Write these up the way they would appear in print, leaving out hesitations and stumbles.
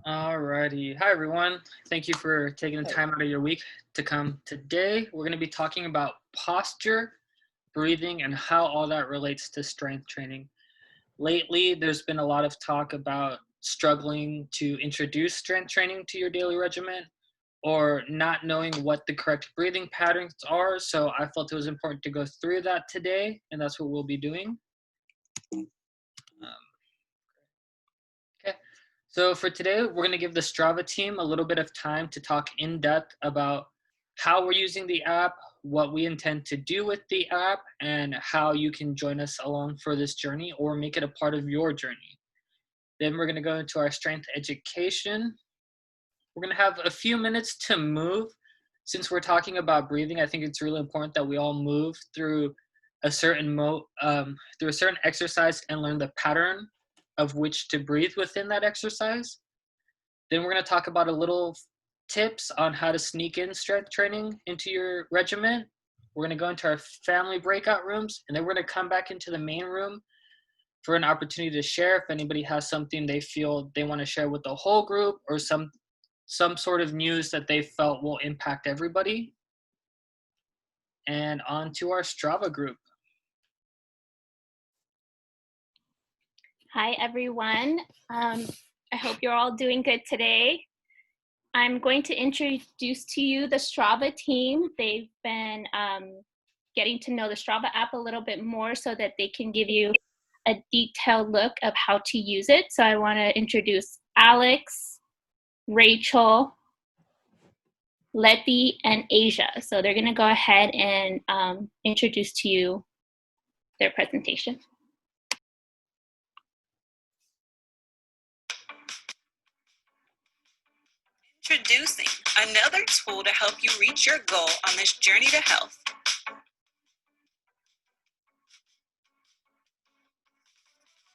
Alrighty. Hi, everyone. Thank you for taking the time out of your week to come. Today, we're going to be talking about posture, breathing, and how all that relates to strength training. Lately, there's been a lot of talk about struggling to introduce strength training to your daily regimen or not knowing what the correct breathing patterns are. So I felt it was important to go through that today, and that's what we'll be doing. Okay. So for today, we're going to give the Strava team a little bit of time to talk in depth about how we're using the app, what we intend to do with the app, and how you can join us along for this journey or make it a part of your journey. Then we're going to go into our strength education. We're going to have a few minutes to move. Since we're talking about breathing, I think it's really important that we all move through a certain exercise and learn the pattern of which to breathe within that exercise. Then we're going to talk about a little tips on how to sneak in strength training into your regimen. We're going to go into our family breakout rooms, and then we're going to come back into the main room for an opportunity to share if anybody has something they feel they want to share with the whole group or some sort of news that they felt will impact everybody. And on to our Strava group. Hi, everyone. I hope you're all doing good today. I'm going to introduce to you the Strava team. They've been getting to know the Strava app a little bit more so that they can give you a detailed look of how to use it. So I want to introduce Alex, Rachel, Letty, and Asia. So they're going to go ahead and introduce to you their presentation. Introducing another tool to help you reach your goal on this journey to health.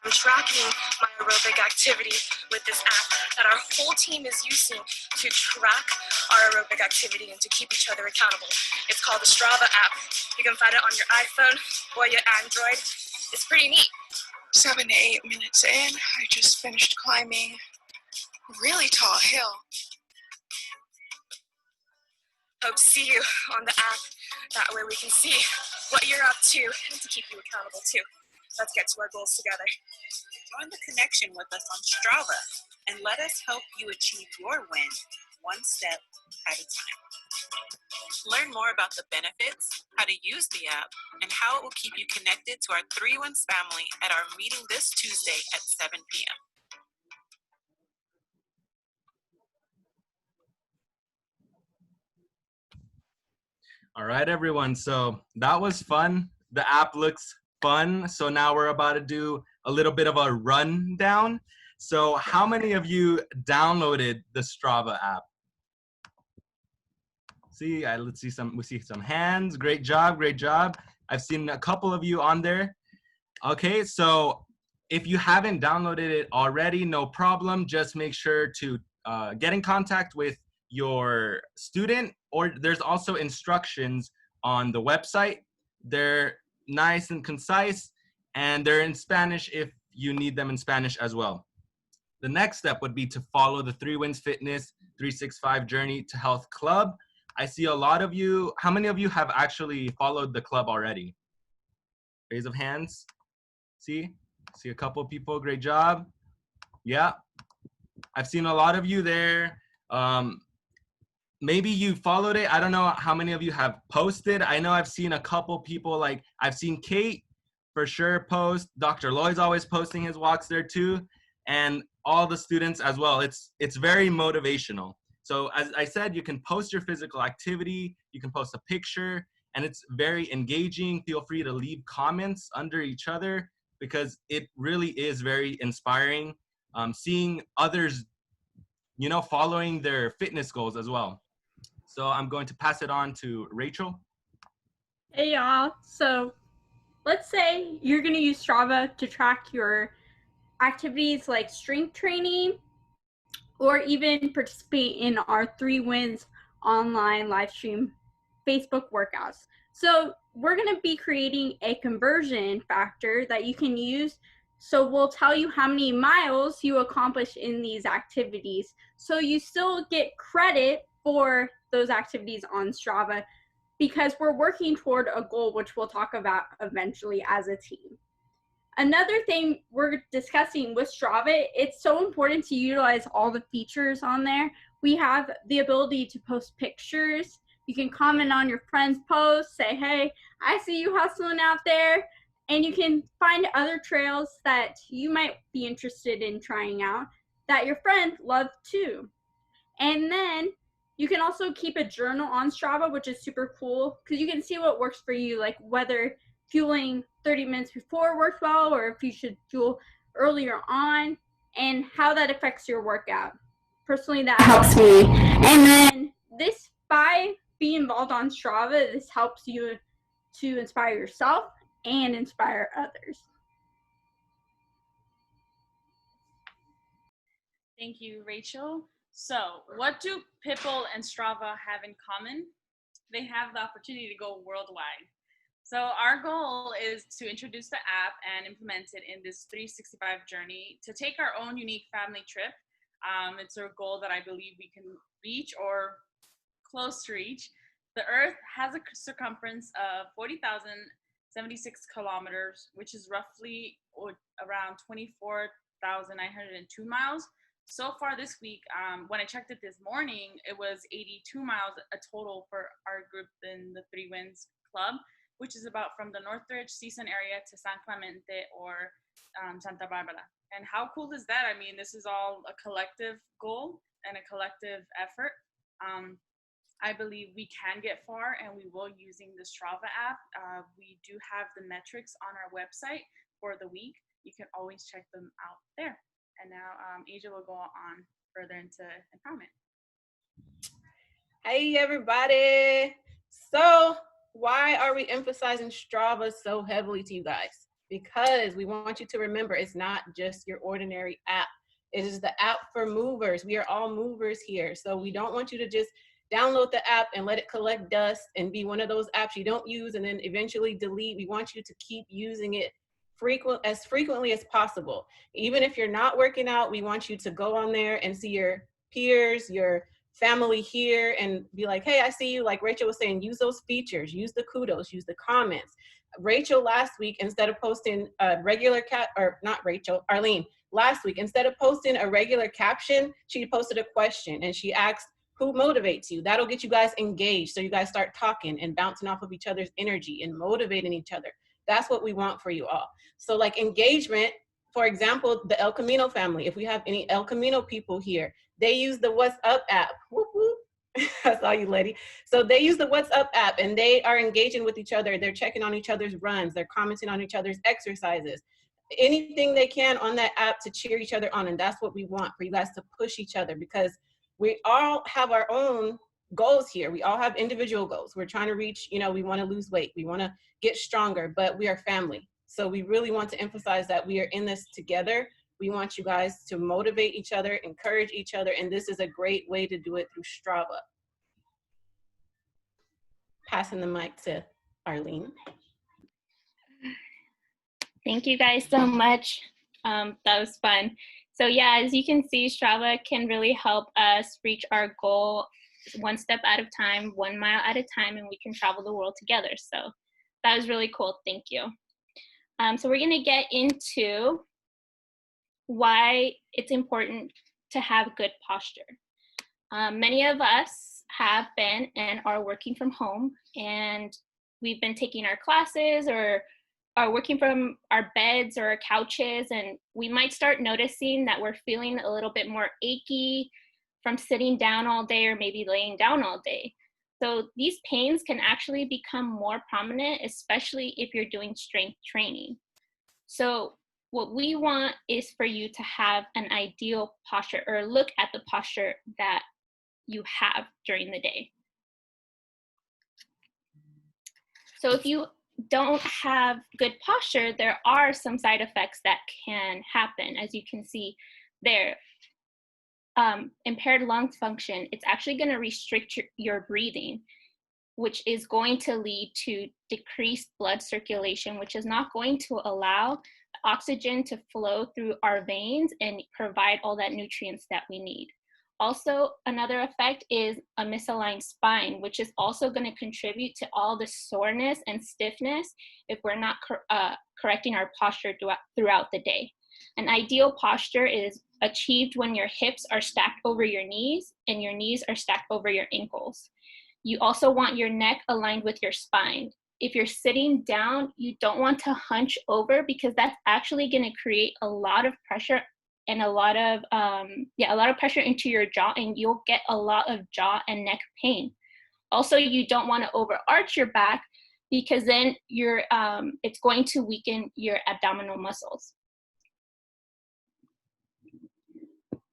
I'm tracking my aerobic activity with this app that our whole team is using to track our aerobic activity and to keep each other accountable. It's called the Strava app. You can find it on your iPhone or your Android. It's pretty neat. 7 to 8 minutes in, I just finished climbing a really tall hill. Hope to see you on the app. That way we can see what you're up to and to keep you accountable too. Let's get to our goals together. Join the connection with us on Strava and let us help you achieve your win one step at a time. Learn more about the benefits, how to use the app, and how it will keep you connected to our 3 Wins family at our meeting this Tuesday at 7 p.m. All right, everyone. So that was fun. The app looks fun. So now we're about to do a little bit of a rundown. So how many of you downloaded the Strava app? See, we see some hands. Great job, great job. I've seen a couple of you on there. Okay, so if you haven't downloaded it already, no problem. Just make sure to get in contact with your student, or there's also instructions on the website. They're nice and concise, and they're in Spanish if you need them in Spanish as well. The next step would be to follow the 3 Wins Fitness 365 Journey to Health Club. I see a lot of you. How many of you have actually followed the club already? Raise of hands. See a couple of people. Great job. Yeah, I've seen a lot of you there. Maybe you followed it. I don't know how many of you have posted. I know I've seen a couple people, like I've seen Kate for sure post. Dr. Lloyd's always posting his walks there too, and all the students as well. It's very motivational. So as I said, you can post your physical activity, you can post a picture, and it's very engaging. Feel free to leave comments under each other because it really is very inspiring. Seeing others, following their fitness goals as well. So I'm going to pass it on to Rachel. Hey y'all, so let's say you're going to use Strava to track your activities like strength training or even participate in our 3 Wins online live stream Facebook workouts. So we're going to be creating a conversion factor that you can use So we'll tell you how many miles you accomplish in these activities. So you still get credit for those activities on Strava because we're working toward a goal, which we'll talk about eventually as a team. Another thing we're discussing with Strava, it's so important to utilize all the features on there. We have the ability to post pictures. You can comment on your friend's post, say, hey, I see you hustling out there. And you can find other trails that you might be interested in trying out that your friend loved too. And then you can also keep a journal on Strava, which is super cool because you can see what works for you, like whether fueling 30 minutes before works well or if you should fuel earlier on and how that affects your workout. Personally, that helps me. And then this, by being involved on Strava, this helps you to inspire yourself and inspire others. Thank you, Rachel. So, what do Pipple and Strava have in common? They have the opportunity to go worldwide. So, our goal is to introduce the app and implement it in this 365 journey to take our own unique family trip. It's a goal that I believe we can reach or close to reach. The Earth has a circumference of 40,076 kilometers, which is roughly around 24,902 miles. So far this week, when I checked it this morning, it was 82 miles a total for our group in the Three Winds Club, which is about from the Northridge, Season area to San Clemente or Santa Barbara. And how cool is that? I mean, this is all a collective goal and a collective effort. I believe we can get far, and we will using the Strava app. We do have the metrics on our website for the week. You can always check them out there. And now Asia will go on further into empowerment. Hey, everybody. So why are we emphasizing Strava so heavily to you guys? Because we want you to remember it's not just your ordinary app. It is the app for movers. We are all movers here. So we don't want you to just download the app and let it collect dust and be one of those apps you don't use and then eventually delete. We want you to keep using it as frequently as possible. Even if you're not working out, we want you to go on there and see your peers, your family here, and be like, hey, I see you. Like Rachel was saying, use those features, use the kudos, use the comments. Rachel last week, instead of posting a regular Arlene, last week, instead of posting a regular caption, she posted a question and she asked, who motivates you? That'll get you guys engaged. So you guys start talking and bouncing off of each other's energy and motivating each other. That's what we want for you all. So like engagement, for example, the El Camino family, if we have any El Camino people here, they use the What's Up app. Whoop, whoop. I saw you, lady. So they use the What's Up app and they are engaging with each other. They're checking on each other's runs. They're commenting on each other's exercises. Anything they can on that app to cheer each other on. And that's what we want for you guys to push each other, because we all have our own goals here. We all have individual goals. We're trying to reach, we want to lose weight. We want to get stronger, but we are family. So we really want to emphasize that we are in this together. We want you guys to motivate each other, encourage each other, and this is a great way to do it through Strava. Passing the mic to Arlene. Thank you guys so much. That was fun. So yeah, as you can see, Strava can really help us reach our goal one step at a time, 1 mile at a time, and we can travel the world together. So that was really cool. Thank you. So we're going to get into why it's important to have good posture. Many of us have been and are working from home, and we've been taking our classes or are working from our beds or our couches, and we might start noticing that we're feeling a little bit more achy from sitting down all day or maybe laying down all day. So these pains can actually become more prominent, especially if you're doing strength training. So what we want is for you to have an ideal posture, or look at the posture that you have during the day. So if you don't have good posture, there are some side effects that can happen. As you can see there, impaired lung function, it's actually going to restrict your breathing, which is going to lead to decreased blood circulation, which is not going to allow oxygen to flow through our veins and provide all that nutrients that we need. Also, another effect is a misaligned spine, which is also going to contribute to all the soreness and stiffness if we're not correcting our posture throughout the day. An ideal posture is achieved when your hips are stacked over your knees and your knees are stacked over your ankles. You also want your neck aligned with your spine. If you're sitting down, you don't want to hunch over because that's actually going to create a lot of pressure and a lot of pressure into your jaw, and you'll get a lot of jaw and neck pain. Also, you don't want to overarch your back because then it's going to weaken your abdominal muscles.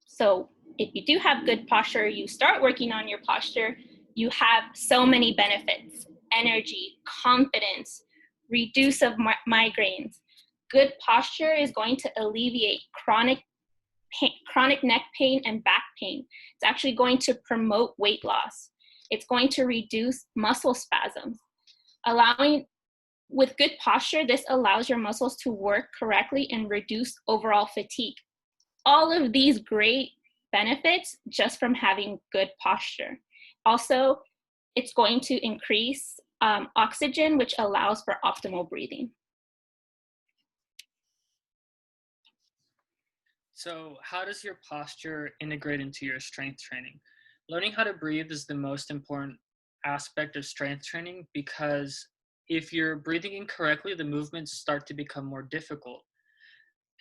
So if you do have good posture, you start working on your posture, you have so many benefits: energy, confidence, reduce of migraines. Good posture is going to alleviate chronic neck pain and back pain. It's actually going to promote weight loss. It's going to reduce muscle spasms. With good posture, this allows your muscles to work correctly and reduce overall fatigue. All of these great benefits just from having good posture. Also, it's going to increase oxygen, which allows for optimal breathing. So how does your posture integrate into your strength training? Learning how to breathe is the most important aspect of strength training because if you're breathing incorrectly, the movements start to become more difficult.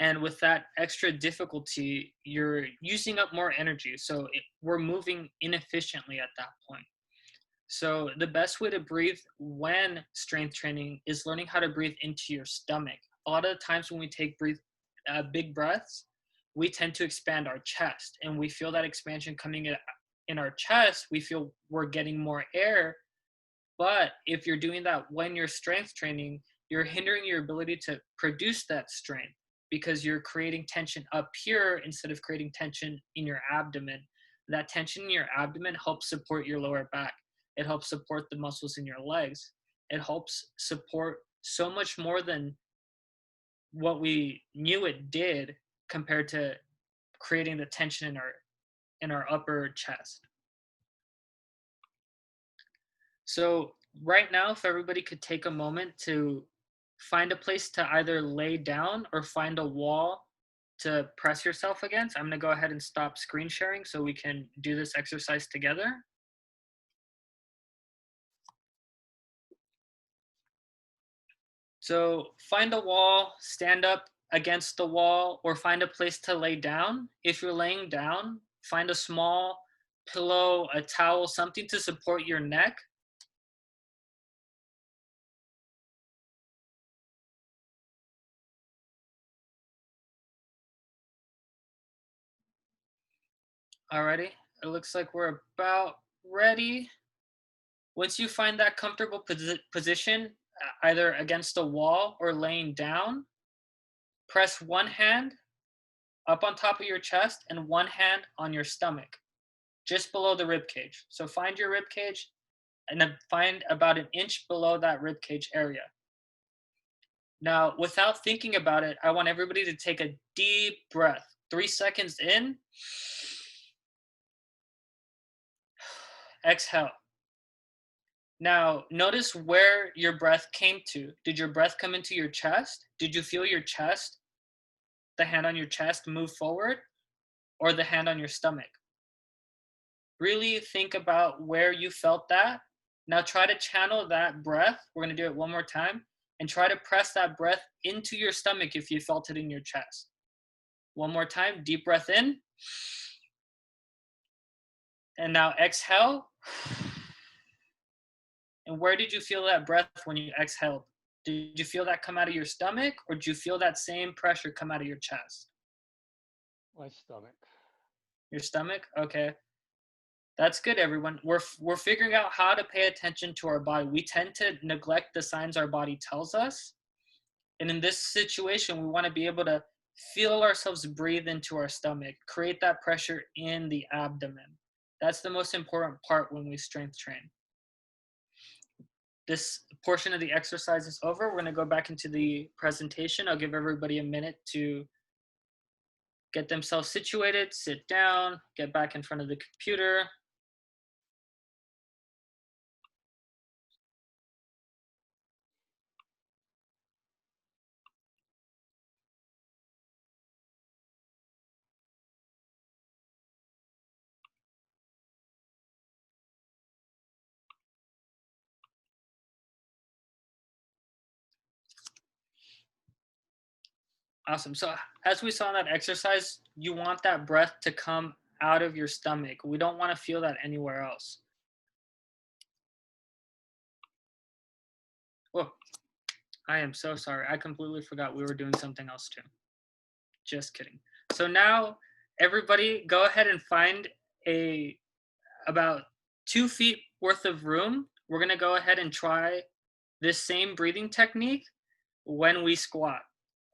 And with that extra difficulty, you're using up more energy. So we're moving inefficiently at that point. So the best way to breathe when strength training is learning how to breathe into your stomach. A lot of the times when we take big breaths, we tend to expand our chest, and we feel that expansion coming in our chest. We feel we're getting more air. But if you're doing that when you're strength training, you're hindering your ability to produce that strength because you're creating tension up here instead of creating tension in your abdomen. That tension in your abdomen helps support your lower back. It helps support the muscles in your legs. It helps support so much more than what we knew it did compared to creating the tension in our upper chest. So right now, if everybody could take a moment to find a place to either lay down or find a wall to press yourself against. I'm going to go ahead and stop screen sharing so we can do this exercise together. So find a wall, stand up against the wall, or find a place to lay down. If you're laying down, find a small pillow, a towel, something to support your neck. Alrighty, it looks like we're about ready. Once you find that comfortable position, either against a wall or laying down, press one hand up on top of your chest and one hand on your stomach, just below the rib cage. So find your rib cage and then find about an inch below that rib cage area. Now, without thinking about it, I want everybody to take a deep breath. 3 seconds in. Exhale. Now, notice where your breath came to. Did your breath come into your chest? Did you feel your chest, the hand on your chest, move forward, or the hand on your stomach? Really think about where you felt that. Now try to channel that breath. We're going to do it one more time. And try to press that breath into your stomach if you felt it in your chest. One more time. Deep breath in. And now exhale. And where did you feel that breath when you exhaled? Did you feel that come out of your stomach, or did you feel that same pressure come out of your chest? My stomach. Your stomach? Okay. That's good, everyone. We're figuring out how to pay attention to our body. We tend to neglect the signs our body tells us. And in this situation, we want to be able to feel ourselves breathe into our stomach, create that pressure in the abdomen. That's the most important part when we strength train. this portion of the exercise is over, we're gonna go back into the presentation. I'll give everybody a minute to get themselves situated, sit down, get back in front of the computer. Awesome. So as we saw in that exercise, you want that breath to come out of your stomach. We don't want to feel that anywhere else. Oh, I am so sorry. I completely forgot we were doing something else too. Just kidding. So now everybody go ahead and find about 2 feet worth of room. We're going to go ahead and try this same breathing technique when we squat.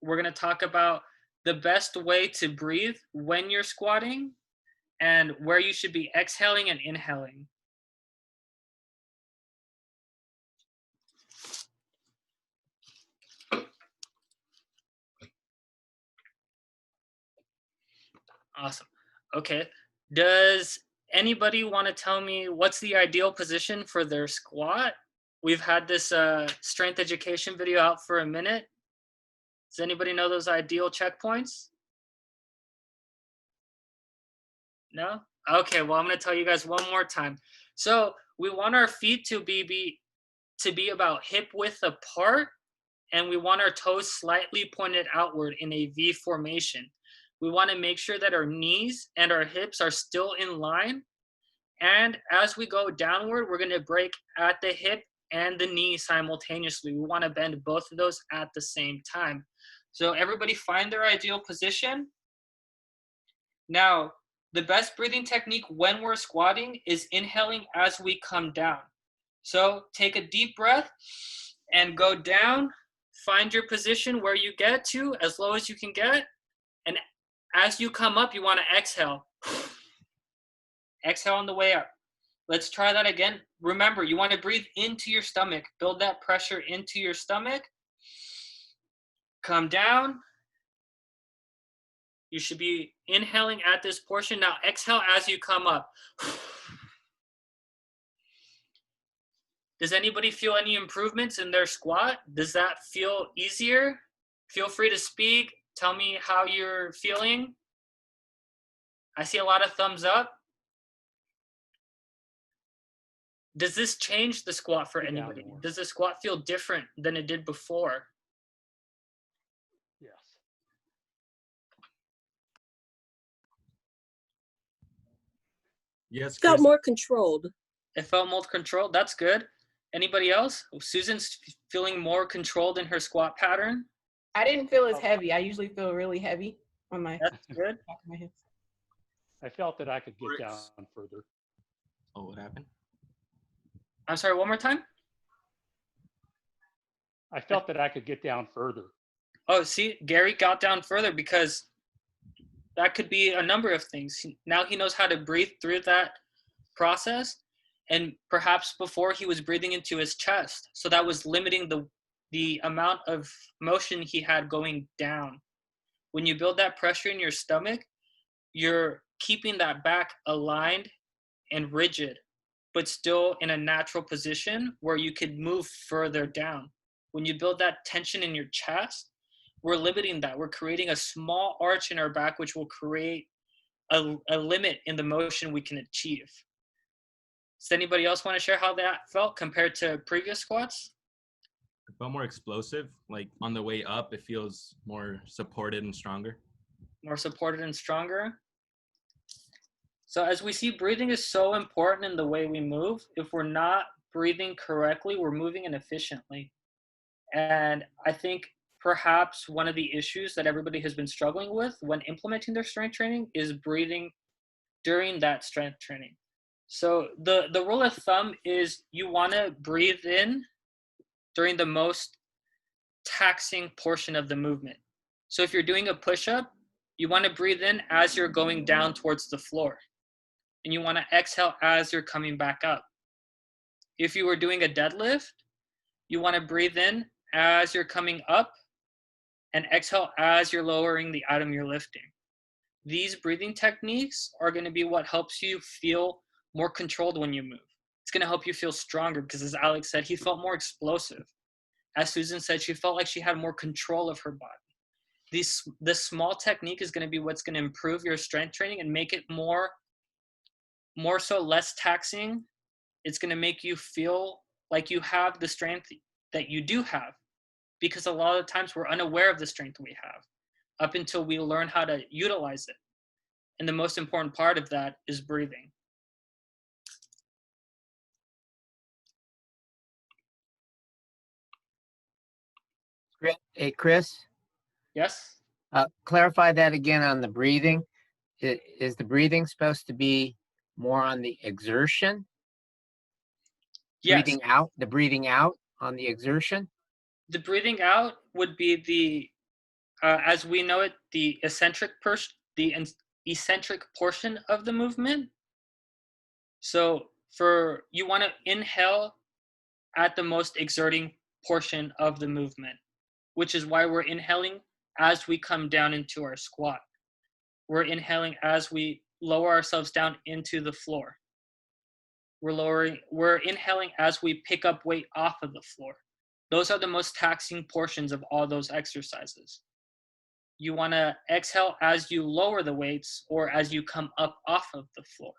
We're going to talk about the best way to breathe when you're squatting and where you should be exhaling and inhaling. Awesome. Okay. Does anybody want to tell me what's the ideal position for their squat? We've had this strength education video out for a minute. Does anybody know those ideal checkpoints? No? Okay, well, I'm going to tell you guys one more time. So we want our feet to be about hip width apart, and we want our toes slightly pointed outward in a V formation. We want to make sure that our knees and our hips are still in line. And as we go downward, we're going to break at the hip and the knee simultaneously. We want to bend both of those at the same time. So everybody find their ideal position. Now, the best breathing technique when we're squatting is inhaling as we come down. So take a deep breath and go down. Find your position where you get to as low as you can get. And as you come up, you want to exhale. Exhale on the way up. Let's try that again. Remember, you want to breathe into your stomach. Build that pressure into your stomach. Come down. You should be inhaling at this portion. Now exhale as you come up. Does anybody feel any improvements in their squat? Does that feel easier? Feel free to speak. Tell me how you're feeling. I see a lot of thumbs up. Does this change the squat for anybody? Does the squat feel different than it did before? Yes. Yes, Felt Chris. more controlled. It felt more controlled. That's good. Anybody else? Susan's feeling more controlled in her squat pattern. I didn't feel as heavy. I usually feel really heavy on my That's good. back of my hips. I felt that I could get down further. Oh, what happened? I'm sorry, one more time? I felt that I could get down further. Oh, see, Gary got down further because that could be a number of things. Now he knows how to breathe through that process. And perhaps before he was breathing into his chest. So that was limiting the amount of motion he had going down. When you build that pressure in your stomach, you're keeping that back aligned and rigid, but still in a natural position where you could move further down. When you build that tension in your chest, we're limiting that. We're creating a small arch in our back, which will create a limit in the motion we can achieve. Does anybody else want to share how that felt compared to previous squats? It felt more explosive. Like on the way up, it feels more supported and stronger. More supported and stronger. So as we see, breathing is so important in the way we move. If we're not breathing correctly, we're moving inefficiently. And I think perhaps one of the issues that everybody has been struggling with when implementing their strength training is breathing during that strength training. So the rule of thumb is you want to breathe in during the most taxing portion of the movement. So if you're doing a push-up, you want to breathe in as you're going down towards the floor. And you want to exhale as you're coming back up. If you were doing a deadlift, you want to breathe in as you're coming up and exhale as you're lowering the item you're lifting. These breathing techniques are going to be what helps you feel more controlled when you move. It's going to help you feel stronger because, as Alex said, he felt more explosive. As Susan said, she felt like she had more control of her body. This small technique is going to be what's going to improve your strength training and make it more so less taxing. It's going to make you feel like you have the strength that you do have, because a lot of times we're unaware of the strength we have up until we learn how to utilize it. And the most important part of that is breathing. Hey, Chris, Yes? clarify that again on the breathing. Is the breathing supposed to be more on the exertion? Yes. The breathing out on the exertion? The breathing out would be the, as we know it, the eccentric portion of the movement. So you want to inhale at the most exerting portion of the movement, which is why we're inhaling as we come down into our squat. We're inhaling as we lower ourselves down into the floor. We're inhaling as we pick up weight off of the floor. Those are the most taxing portions of all those exercises. You want to exhale as you lower the weights or as you come up off of the floor.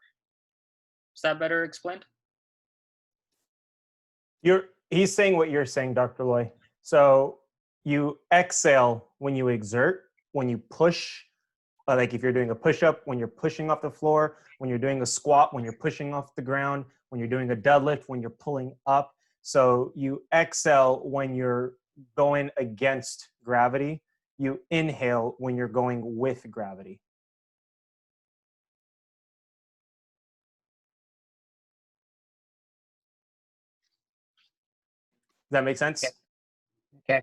Is that better explained? He's saying what you're saying, Dr. Loy. So you exhale when you exert, when you push, like if you're doing a push-up, when you're pushing off the floor, when you're doing a squat, when you're pushing off the ground, when you're doing a deadlift, when you're pulling up. So you exhale when you're going against gravity. You inhale when you're going with gravity. Does that make sense? Okay.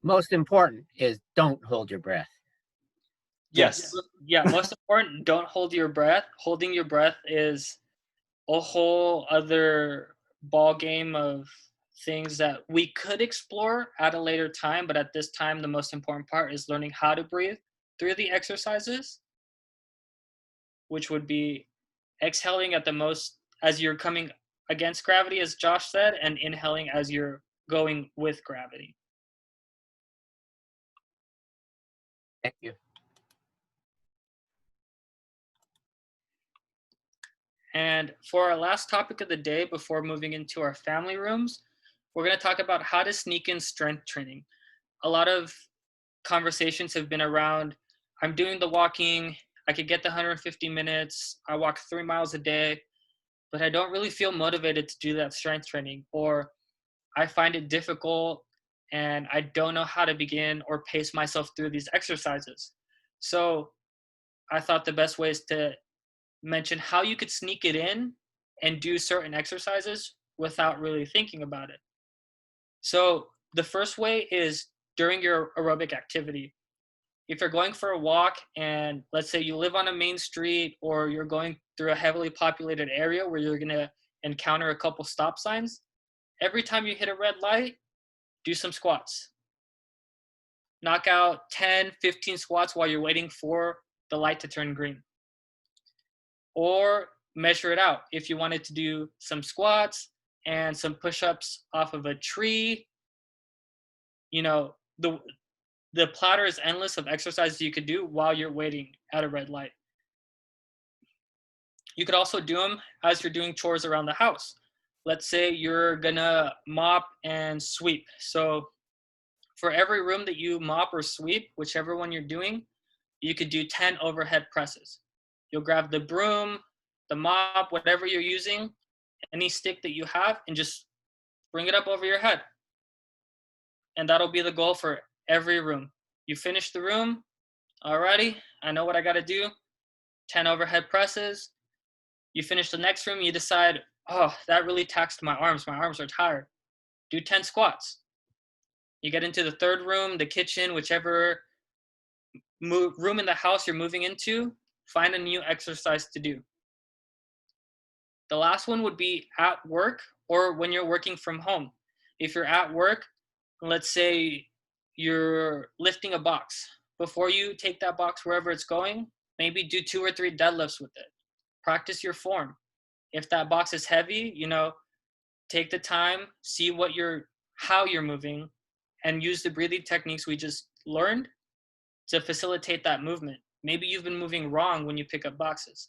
Most important is don't hold your breath. Yes. Yeah, most important, don't hold your breath. Holding your breath is a whole other ball game of things that we could explore at a later time, but at this time, the most important part is learning how to breathe through the exercises, which would be exhaling at the most as you're coming against gravity, as Josh said, and inhaling as you're going with gravity. Thank you. And for our last topic of the day, before moving into our family rooms, we're going to talk about how to sneak in strength training. A lot of conversations have been around, I'm doing the walking, I could get the 150 minutes, I walk 3 miles a day, but I don't really feel motivated to do that strength training, or I find it difficult and I don't know how to begin or pace myself through these exercises. So I thought the best way is to mention how you could sneak it in and do certain exercises without really thinking about it. So the first way is during your aerobic activity. If you're going for a walk and let's say you live on a main street or you're going through a heavily populated area where you're going to encounter a couple stop signs, every time you hit a red light, do some squats. Knock out 10, 15 squats while you're waiting for the light to turn green. Or measure it out. If you wanted to do some squats and some push-ups off of a tree, you know, the platter is endless of exercises you could do while you're waiting at a red light. You could also do them as you're doing chores around the house. Let's say you're gonna mop and sweep. So for every room that you mop or sweep, whichever one you're doing, you could do 10 overhead presses. You'll grab the broom, the mop, whatever you're using, any stick that you have, and just bring it up over your head. And that'll be the goal for every room. You finish the room, alrighty, I know what I gotta do, 10 overhead presses. You finish the next room, you decide, oh, that really taxed my arms are tired. Do 10 squats. You get into the third room, the kitchen, whichever room in the house you're moving into. find a new exercise to do. The last one would be at work or when you're working from home. If you're at work, let's say you're lifting a box. Before you take that box wherever it's going, maybe do 2 or 3 deadlifts with it. Practice your form. If that box is heavy, take the time, see how you're moving, and use the breathing techniques we just learned to facilitate that movement. Maybe you've been moving wrong when you pick up boxes.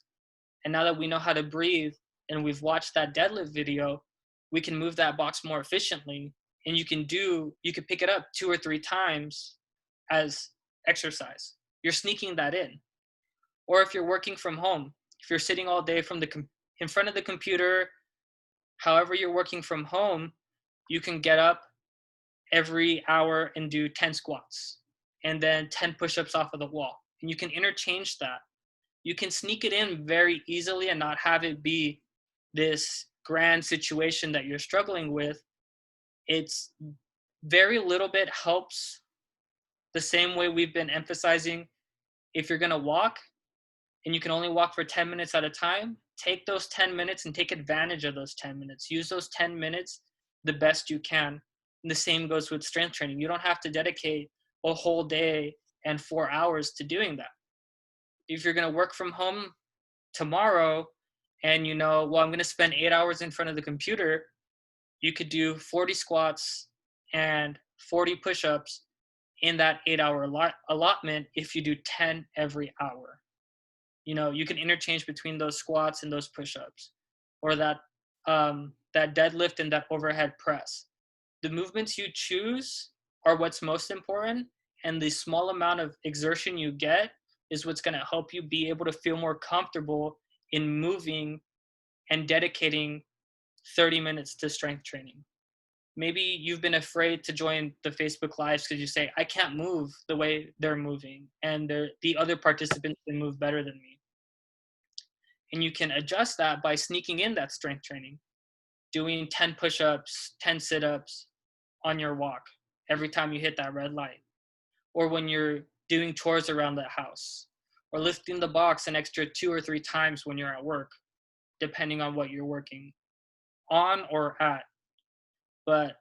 And now that we know how to breathe and we've watched that deadlift video, we can move that box more efficiently, and you can pick it up 2 or 3 times as exercise. You're sneaking that in. Or if you're working from home, if you're sitting all day in front of the computer, however you're working from home, you can get up every hour and do 10 squats and then 10 push-ups off of the wall. And you can interchange that. You can sneak it in very easily and not have it be this grand situation that you're struggling with. It's very little bit helps, the same way we've been emphasizing. If you're going to walk and you can only walk for 10 minutes at a time, take those 10 minutes and take advantage of those 10 minutes. Use those 10 minutes the best you can. And the same goes with strength training. You don't have to dedicate a whole day and 4 hours to doing that. If you're going to work from home tomorrow and I'm going to spend 8 hours in front of the computer, you could do 40 squats and 40 push-ups in that 8-hour allotment if you do 10 every hour. You can interchange between those squats and those push-ups, or that deadlift and that overhead press. The movements you choose are what's most important, and the small amount of exertion you get is what's going to help you be able to feel more comfortable in moving and dedicating 30 minutes to strength training. Maybe you've been afraid to join the Facebook Lives because you say, I can't move the way they're moving, and the other participants can move better than me. And you can adjust that by sneaking in that strength training, doing 10 push-ups, 10 sit-ups on your walk every time you hit that red light, or when you're doing chores around the house, or lifting the box an extra 2 or 3 times when you're at work, depending on what you're working on or at. But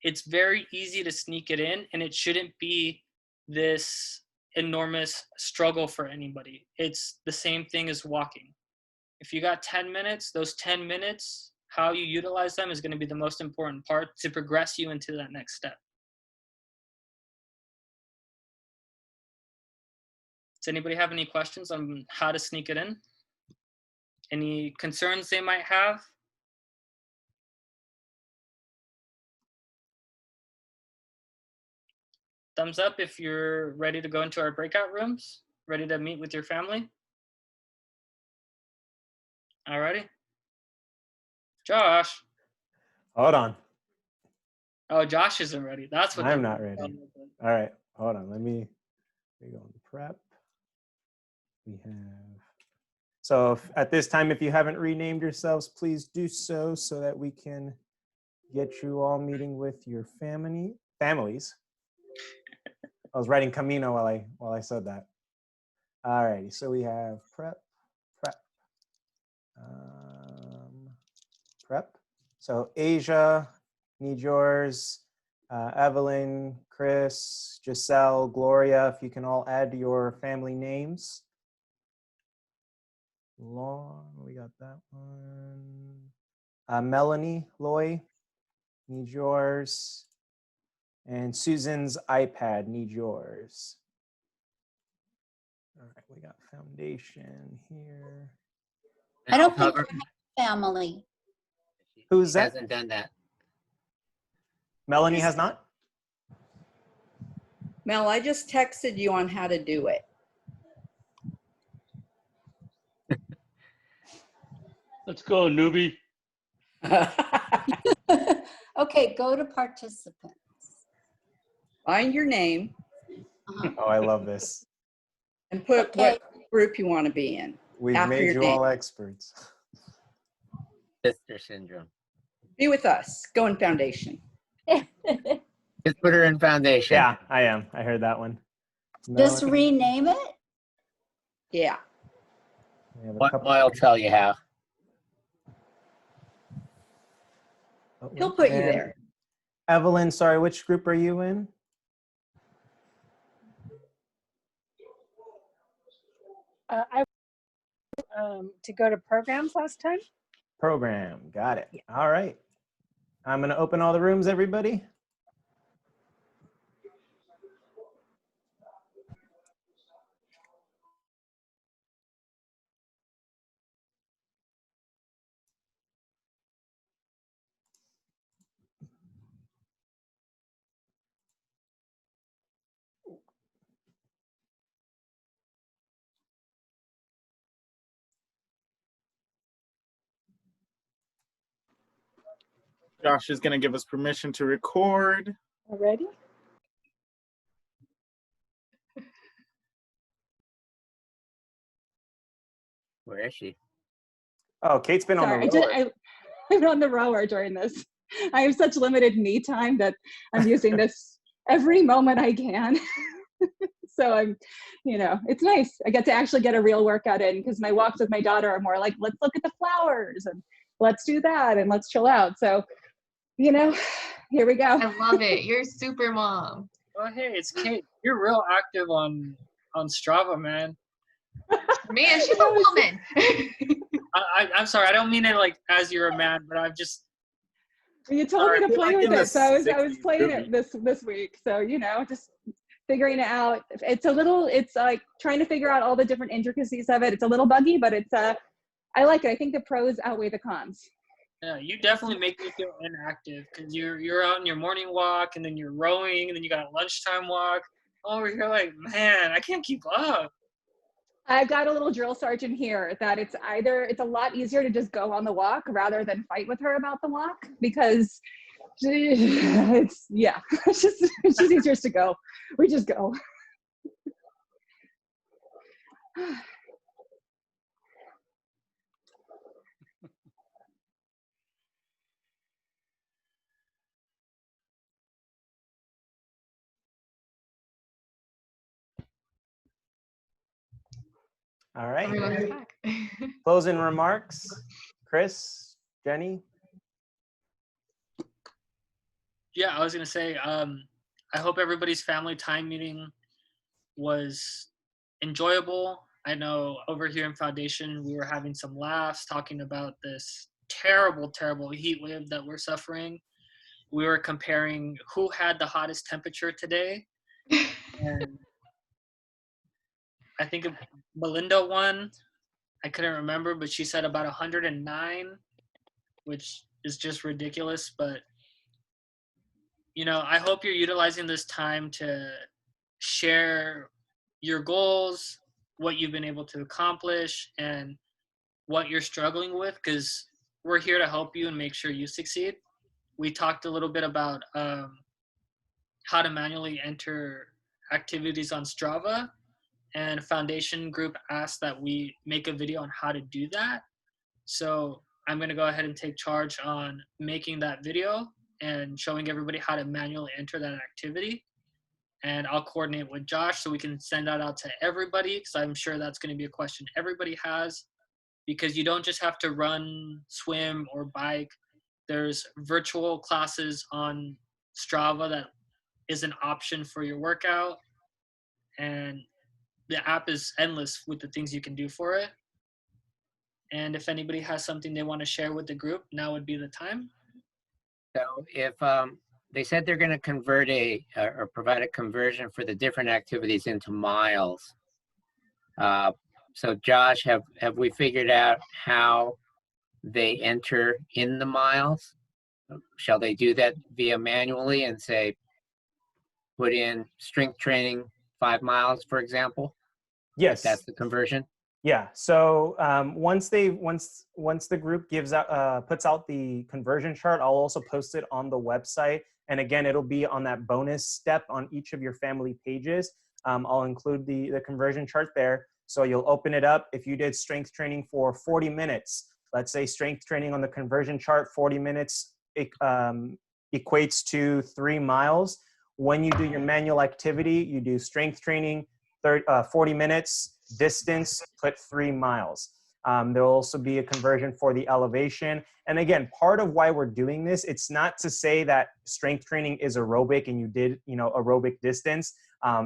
it's very easy to sneak it in, and it shouldn't be this enormous struggle for anybody. It's the same thing as walking. If you got 10 minutes, those 10 minutes, how you utilize them is going to be the most important part to progress you into that next step. Does anybody have any questions on how to sneak it in? Any concerns they might have? Thumbs up if you're ready to go into our breakout rooms, ready to meet with your family. Alrighty. Josh. Hold on. Oh, Josh isn't ready. That's what I'm not ready. All right, hold on. Let me go on prep. We have. So at this time, if you haven't renamed yourselves, please do so that we can get you all meeting with your families. I was writing Camino while I said that. All righty, so we have prep. So Asia, need yours. Evelyn, Chris, Giselle, Gloria, if you can all add your family names. We got that one. Melanie, Loy, need yours. And Susan's iPad, need yours. All right, we got foundation here. I don't think I have family. Who's that? Hasn't done that. Melanie has not? Mel, I just texted you on how to do it. Let's go, newbie. Okay, go to participants. Find your name. Oh, I love this. And put what group you want to be in. We've made you all experts. Sister syndrome. Be with us. Go in foundation. Just put her in foundation. Yeah, I am. I heard that one. Just rename it? Yeah. We have a What couple. mile trail you have? He'll put you And there. Evelyn, sorry, which group are you in? I to go to programs last time. Program, got it. All right. I'm gonna open all the rooms, everybody. Josh is going to give us permission to record. Already? Where is she? Oh, Kate's been on the road. I'm on the rower during this. I have such limited me time that I'm using this every moment I can. So I'm, it's nice. I get to actually get a real workout in because my walks with my daughter are more like, let's look at the flowers and let's do that and let's chill out. So, here we go. I love it. You're super mom. Oh, hey, it's Kate. You're real active on Strava, man. Man, she's a woman. I'm sorry. I don't mean it like as you're a man, but I'm just. You told me to play with it, so I was playing it this week. So just figuring it out. It's like trying to figure out all the different intricacies of it. It's a little buggy, but I like it. I think the pros outweigh the cons. Yeah, you definitely make me feel inactive because you're out on your morning walk and then you're rowing and then you got a lunchtime walk. Oh, you're like, man, I can't keep up. I've got a little drill sergeant here that it's a lot easier to just go on the walk rather than fight with her about the walk because it's just easier to go. We just go. All right. Everyone's back. Closing remarks. Chris, Jenny. Yeah, I was gonna say, I hope everybody's family time meeting was enjoyable. I know over here in Foundation, we were having some laughs talking about this terrible, terrible heat wave that we're suffering. We were comparing who had the hottest temperature today. And I think Belinda won. I couldn't remember, but she said about 109, which is just ridiculous. But, I hope you're utilizing this time to share your goals, what you've been able to accomplish, and what you're struggling with, because we're here to help you and make sure you succeed. We talked a little bit about how to manually enter activities on Strava, and Foundation Group asked that we make a video on how to do that. So I'm going to go ahead and take charge on making that video and showing everybody how to manually enter that activity. And I'll coordinate with Josh so we can send that out to everybody, because I'm sure that's going to be a question everybody has, because you don't just have to run, swim, or bike. There's virtual classes on Strava that is an option for your workout. And the app is endless with the things you can do for it. And if anybody has something they want to share with the group, now would be the time. So if they said they're going to convert or provide a conversion for the different activities into miles. So Josh, have we figured out how they enter in the miles? Shall they do that via manually and say, put in strength training 5 miles, for example? Yes. That's the conversion. Yeah. So once the group puts out the conversion chart, I'll also post it on the website. And again, it'll be on that bonus step on each of your family pages. I'll include the conversion chart there. So you'll open it up. If you did strength training for 40 minutes, let's say strength training on the conversion chart, 40 minutes equates to 3 miles. When you do your manual activity, you do strength training, 40 minutes, distance, put 3 miles. There'll also be a conversion for the elevation. And again, part of why we're doing this, it's not to say that strength training is aerobic and you did, aerobic distance.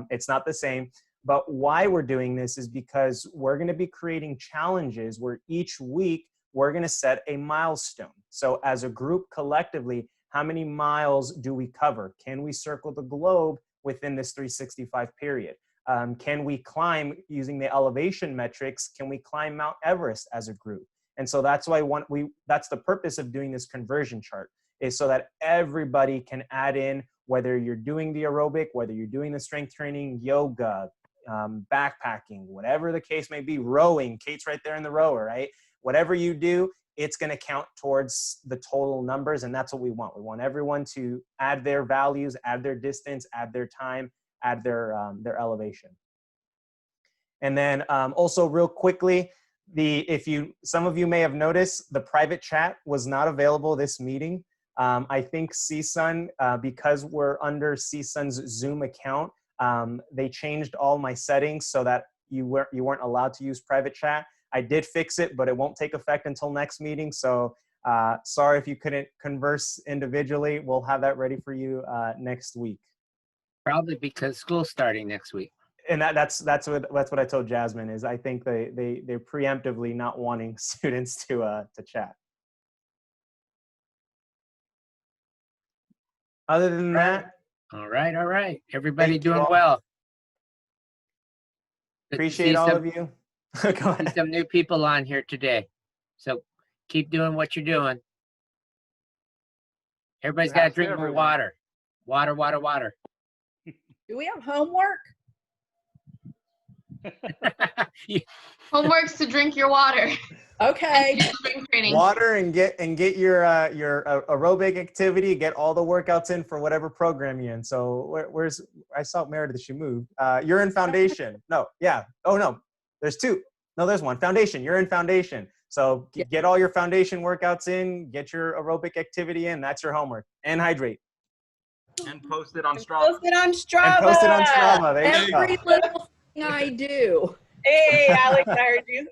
It's not the same. But why we're doing this is because we're going to be creating challenges where each week we're going to set a milestone. So as a group collectively, how many miles do we cover? Can we circle the globe within this 365 period? Can we climb using the elevation metrics? Can we climb Mount Everest as a group? And so that's why that's the purpose of doing this conversion chart, is so that everybody can add in, whether you're doing the aerobic, whether you're doing the strength training, yoga, backpacking, whatever the case may be, rowing. Kate's right there in the rower, right? Whatever you do, it's going to count towards the total numbers, and that's what we want. We want everyone to add their values, add their distance, add their time, add their elevation. And then also real quickly, some of you may have noticed the private chat was not available this meeting. I think CSUN, because we're under CSUN's Zoom account, they changed all my settings so that you weren't allowed to use private chat. I did fix it, but it won't take effect until next meeting. So sorry if you couldn't converse individually. We'll have that ready for you next week. Probably because school's starting next week. And that's what I told Jasmine, is I think they're preemptively not wanting students to chat. Other than that, all right. Everybody doing well. Appreciate all of you. Go ahead. Some new people on here today, so keep doing what you're doing. Everybody's got to drink more water. Water. Do we have homework? Homework's to drink your water. Okay. Spring training. Water and get your aerobic activity. Get all the workouts in for whatever program you're in. So where's I saw Meredith. She moved. You're in foundation. No, yeah. Oh no, there's two. No, there's one. Foundation. You're in foundation. So get all your foundation workouts in. Get your aerobic activity in. That's your homework. And hydrate. And post it on Strava. Post it on Strava. And post it on Strava. There you go. Every little thing I do. Hey, Alex, I heard you.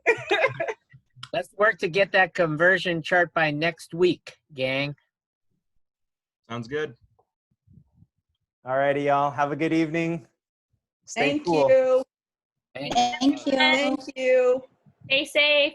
Let's work to get that conversion chart by next week, gang. Sounds good. All righty, y'all. Have a good evening. Stay cool. Thank you. Thank you. Stay safe.